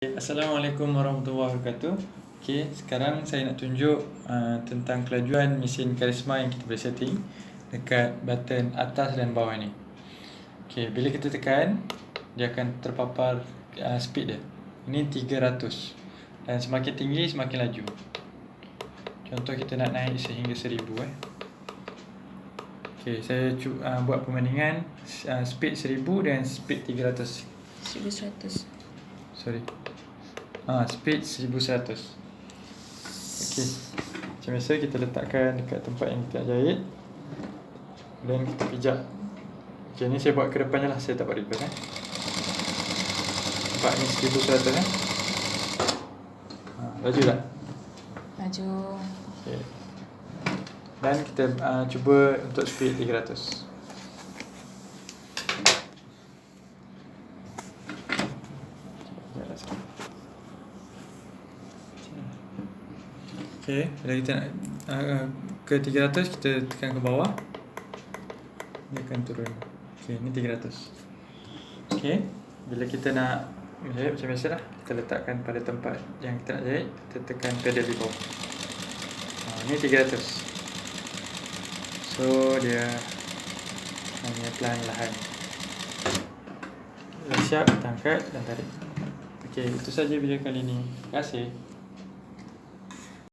Assalamualaikum warahmatullahi wabarakatuh. Okey, sekarang saya nak tunjuk tentang kelajuan mesin Karysma yang kita boleh setting dekat button atas dan bawah ni. Okey, bila kita tekan, dia akan terpapar speed dia. Ini 300. Dan semakin tinggi semakin laju. Contoh kita nak naik sehingga 1000 Okey, saya buat perbandingan speed 1000 dan speed 300. 1100. Sorry. Speed 1100. Okey. Macam biasa kita letakkan dekat tempat yang kita nak jahit. Dan kita pijak. Okey, ni saya buat ke depannya lah, saya tak buat reverse Nampak ni 1100 laju tak? Laju. Okey. Dan kita cuba untuk speed 300. Okey, bila kita nak ke 300, kita tekan ke bawah, dia akan turun. Okey, ni 300. Okey, bila kita nak menjahit macam biasa lah, kita letakkan pada tempat yang kita nak jahit, kita tekan pedal di bawah. Ni 300. So dia hanya perlahan-lahan. Dah siap, kita angkat dan tarik. Okey, itu saja video kali ini. Terima kasih.